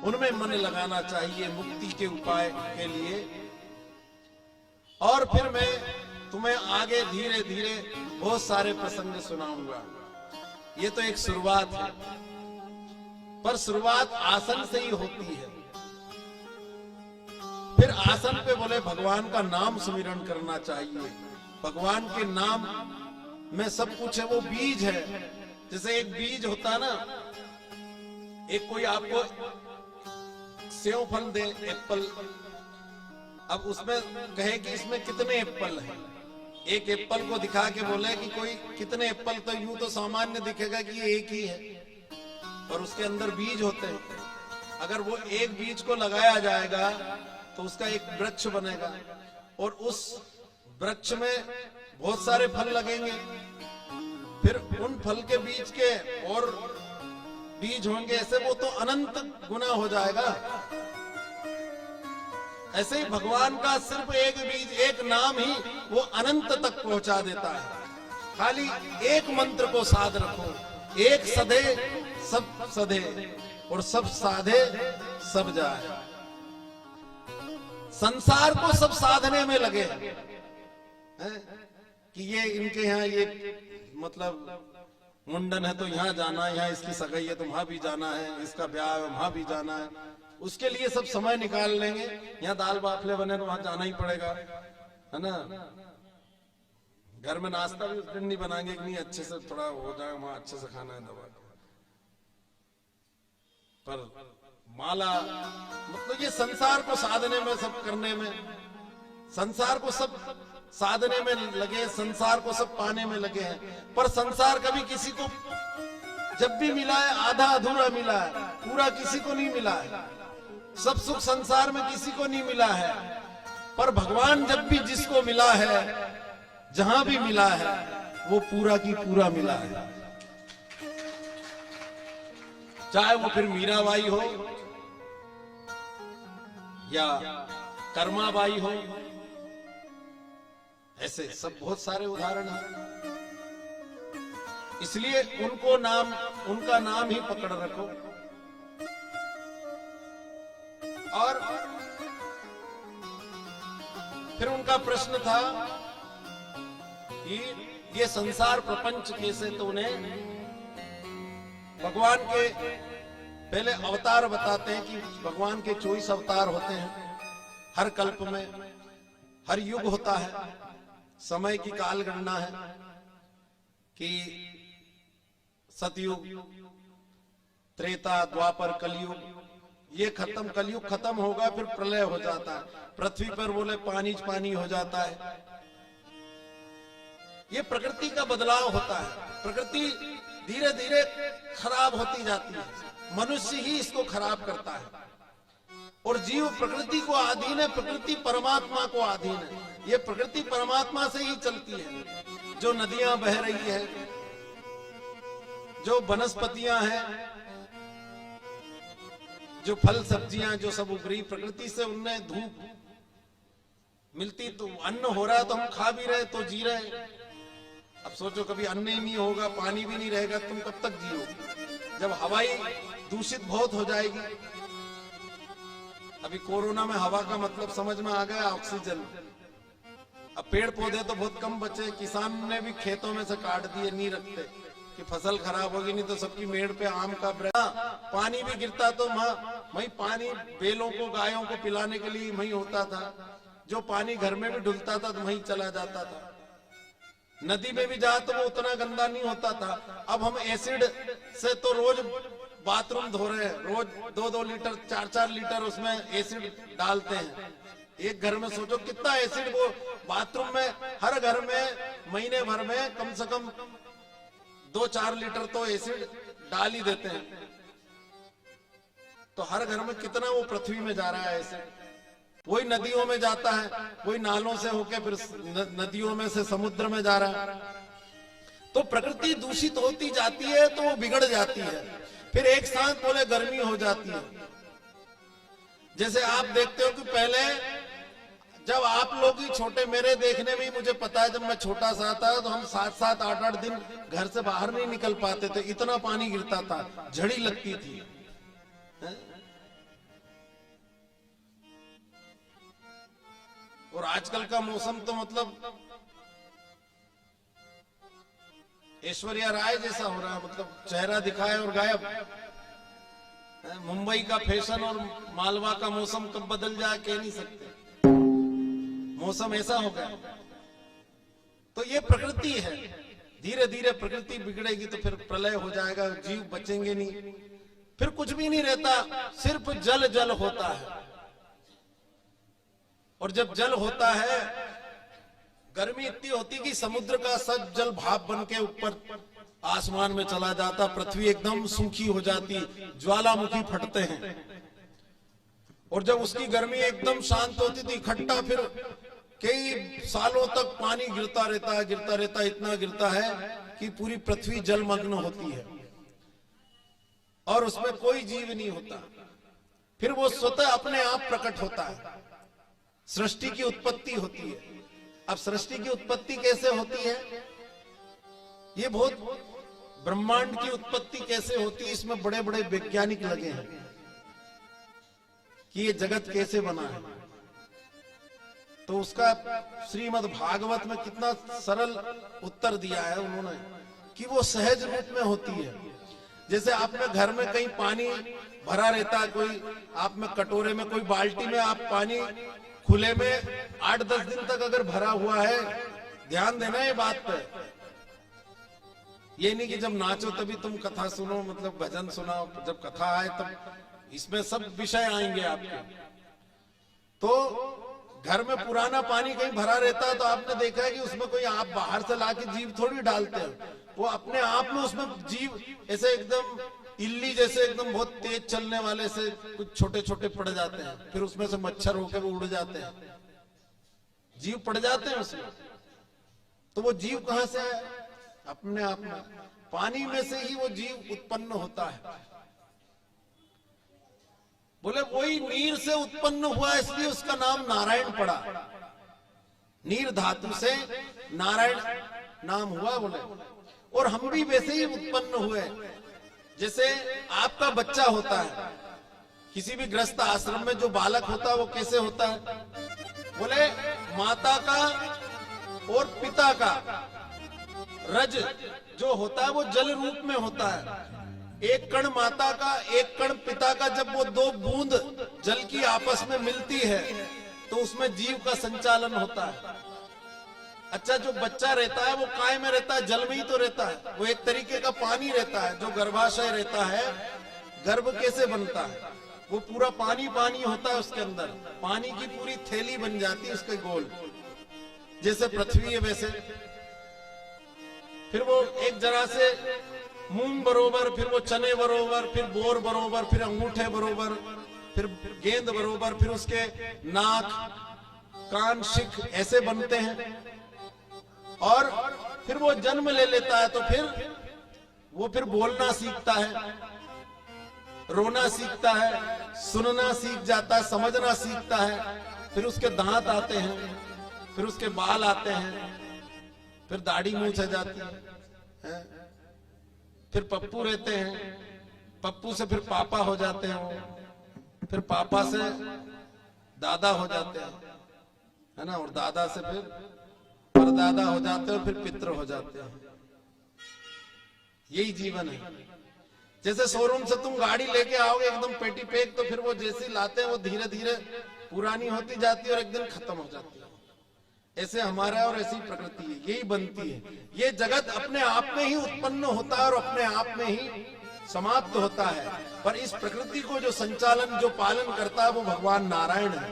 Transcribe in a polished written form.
उनमें मन लगाना चाहिए मुक्ति के उपाय के लिए। और फिर मैं तुम्हें आगे धीरे धीरे बहुत सारे प्रसंग सुनाऊंगा। ये तो एक शुरुआत है, पर शुरुआत आसन से ही होती है। फिर आसन पे बोले भगवान का नाम सुमिरन करना चाहिए। भगवान के नाम में सब कुछ है, वो बीज है। जैसे एक बीज होता है ना, एक कोई आपको सेव फल दे, एप्पल, अब उसमें कहे कि इसमें कितने एप्पल हैं, एक एप्पल को दिखा के बोले कि कोई कितने एप्पल, तो यूं तो सामान्य दिखेगा कि ये एक ही है, और उसके अंदर बीज होते हैं। अगर वो एक बीज को लगाया जाएगा तो उसका एक वृक्ष बनेगा, और उस वृक्ष में बहुत सारे फल लगेंगे। फिर उन फल के बीज के और बीज होंगे, ऐसे वो तो अनंत गुना हो जाएगा। ऐसे ही भगवान का सिर्फ एक बीज, एक नाम ही वो अनंत तक पहुंचा देता है। खाली एक मंत्र को साध रखो, एक सधे सब सधे, और सब साधे सब जाए। संसार को सब साधने में लगे हैं कि ये इनके यहाँ ये मतलब मुंडन है तो यहाँ जाना है, यहाँ इसकी सगाई है तो वहां भी जाना है, इसका ब्याह है वहां भी जाना है, उसके लिए सब समय निकाल लेंगे। यहाँ दाल बाफले बने तो वहां जाना ही पड़ेगा, है ना। घर में नाश्ता भी उस दिन नहीं बनाएंगे कि नहीं अच्छे से थोड़ा हो जाए, वहां अच्छे से खाना है दवा। पर माला मतलब ये संसार को साधने में, सब करने में, संसार को सब साधने में लगे, संसार को सब पाने में लगे हैं। पर संसार कभी किसी को जब भी मिला है आधा अधूरा मिला है, पूरा किसी को नहीं मिला है। सब सुख संसार में किसी को नहीं मिला है, पर भगवान जब भी जिसको मिला है, जहां भी मिला है, वो पूरा की पूरा मिला है। चाहे वो फिर मीराबाई हो या कर्माबाई हो, ऐसे सब बहुत सारे उदाहरण हैं। इसलिए उनको नाम, उनका नाम ही पकड़ रखो। और फिर उनका प्रश्न था कि ये संसार प्रपंच कैसे, तो उन्हें भगवान के पहले अवतार बताते हैं कि भगवान के 24 अवतार होते हैं हर कल्प में, हर युग होता है। समय की काल गणना है कि सतयुग, त्रेता, द्वापर, कलयुग, ये खत्म, कलयुग खत्म होगा, फिर प्रलय हो जाता है। पृथ्वी पर बोले पानी पानी हो जाता है। ये प्रकृति का बदलाव होता है। प्रकृति धीरे धीरे खराब होती जाती है, मनुष्य ही इसको खराब करता है। और जीव प्रकृति को अधीन है, प्रकृति परमात्मा को अधीन है। ये प्रकृति परमात्मा से ही चलती है। जो नदियां बह रही है, जो वनस्पतियां हैं, जो फल सब्जियां जो सब उग रही, प्रकृति से उनमें धूप मिलती तो अन्न हो रहा है, तो हम खा भी रहे तो जी रहे। अब सोचो कभी अन्न ही नहीं होगा, पानी भी नहीं रहेगा, तुम कब तक जियोगे? जब हवा ही दूषित बहुत हो जाएगी। अभी कोरोना में हवा का मतलब समझ में आ गया, ऑक्सीजन। अब पेड़ पौधे तो बहुत कम बचे, किसान ने भी खेतों में से काट दिए, नहीं रखते कि फसल खराब होगी, नहीं तो सबकी मेड़ पे आम का पानी भी गिरता तो वही पानी बैलों को, गायों को पिलाने के लिए वही होता था। जो पानी घर में भी डुलता था तो वही चला जाता था। नदी में भी जाए तो वो उतना गंदा नहीं होता था। अब हम एसिड से तो रोज बाथरूम धो रहे हैं, रोज 2-2 लीटर 4-4 लीटर उसमें एसिड डालते हैं। एक घर में सोचो कितना एसिड वो बाथरूम में, हर घर में महीने भर में कम से कम 2-4 लीटर तो एसिड डाल ही देते हैं। तो हर घर में कितना वो पृथ्वी में जा रहा है एसिड। वही नदियों में जाता है, वही नालों से होके फिर नदियों में से समुद्र में जा रहा है। तो प्रकृति दूषित होती जाती है तो वो बिगड़ जाती है। फिर एक साथ बोले गर्मी हो जाती है। जैसे आप देखते हो कि पहले जब आप लोग ही छोटे, मेरे देखने में ही मुझे पता है, जब मैं छोटा सा था तो हम 7-7, 8-8 दिन घर से बाहर नहीं निकल पाते थे, इतना पानी गिरता था, झड़ी लगती थी। और आजकल का मौसम तो मतलब ऐश्वर्या राय जैसा हो रहा है, मतलब चेहरा दिखाए और गायब। मुंबई का फैशन और मालवा का मौसम कब बदल जाए कह नहीं सकते, मौसम ऐसा हो गया। तो ये प्रकृति है, धीरे धीरे प्रकृति बिगड़ेगी तो फिर प्रलय हो जाएगा, जीव बचेंगे नहीं, फिर कुछ भी नहीं रहता, सिर्फ जल जल होता है। और जब जल होता है, गर्मी इतनी होती कि समुद्र का सब जल भाप बन के ऊपर आसमान में चला जाता, पृथ्वी एकदम सूखी हो जाती, ज्वालामुखी फटते हैं। और जब उसकी गर्मी एकदम शांत होती थी, इकट्ठा फिर कई सालों तक पानी गिरता रहता है, गिरता रहता है, इतना गिरता है कि पूरी पृथ्वी जलमग्न होती है और उसमें कोई जीव नहीं होता। फिर वो स्वतः अपने आप प्रकट होता है, सृष्टि की उत्पत्ति होती है। अब सृष्टि की उत्पत्ति कैसे होती है, ये बहुत ब्रह्मांड की उत्पत्ति कैसे होती है, इसमें बड़े बड़े वैज्ञानिक लगे हैं कि ये जगत कैसे बना है। तो उसका श्रीमद् भागवत में कितना सरल उत्तर दिया है उन्होंने कि वो सहज रूप में होती है। जैसे आपने घर में कहीं पानी भरा रहता है, कोई आप में कटोरे में, कोई बाल्टी में आप पानी खुले में 8-10 दिन तक अगर भरा हुआ है, ध्यान देना ये बात पे। ये नहीं कि जब नाचो तभी तुम कथा सुनो, मतलब भजन सुनाओ, जब कथा आए तब इसमें सब विषय आएंगे आपके। तो घर में पुराना पानी कहीं भरा रहता है तो आपने देखा है कि उसमें कोई आप बाहर से लाके जीव थोड़ी डालते हैं, वो अपने आप में उसमें जीव ऐसे एकदम इल्ली जैसे एकदम बहुत तेज चलने वाले से कुछ छोटे छोटे पड़ जाते हैं, फिर उसमें से मच्छर होकर वो उड़ जाते हैं, जीव पड़ जाते हैं उसमें। तो वो जीव कहां से है, अपने आप में, पानी में से ही वो जीव उत्पन्न होता है। बोले वही नीर से उत्पन्न हुआ, इसलिए उसका नाम नारायण पड़ा, नीर धातु से नारायण नाम हुआ। बोले और हम भी वैसे ही उत्पन्न हुए, जैसे आपका बच्चा होता है, किसी भी ग्रस्त आश्रम में जो बालक होता है वो कैसे होता है, बोले माता का और पिता का रज जो होता है वो जल रूप में होता है। एक कण माता का, एक कण पिता का, जब वो दो बूंद जल की आपस में मिलती है तो उसमें जीव का संचालन होता है। अच्छा, जो बच्चा रहता है वो काय में रहता है, जल में ही तो रहता है, वो एक तरीके का पानी रहता है। जो गर्भाशय रहता है, गर्भ कैसे बनता है, वो पूरा पानी पानी होता है, उसके अंदर पानी की पूरी थैली बन जाती है उसके गोल, जैसे पृथ्वी है वैसे। फिर वो एक जरा से मूंग बरोबर, फिर वो चने बरोबर, फिर बोर बरोबर, फिर अंगूठे बरोबर, फिर गेंद बरोबर, फिर उसके नाक, कान, शिख ऐसे बनते हैं। और फिर वो जन्म ले लेता है तो फिर बोलना सीखता है, रोना सीखता है, सुनना सीख जाता है, समझना सीखता है। फिर उसके दांत आते हैं, फिर उसके बाल आते हैं, फिर दाढ़ी मूछ जाती है, फिर पप्पू रहते हैं, पप्पू से फिर पापा हो जाते हैं, फिर पापा से दादा हो जाते हैं, है ना, और दादा से फिर परदादा हो जाते हैं, फिर पितृ हो जाते हैं। यही जीवन है। जैसे शोरूम से तुम गाड़ी लेके आओगे एकदम पेटी पैक, तो फिर वो जैसी लाते हैं वो धीरे धीरे पुरानी होती जाती है और एक दिन खत्म हो जाती है। ऐसे हमारा और ऐसी प्रकृति है, यही बनती है। ये जगत अपने आप में ही उत्पन्न होता है और अपने आप में ही समाप्त होता है, पर इस प्रकृति को जो संचालन, जो पालन करता है वो भगवान नारायण है।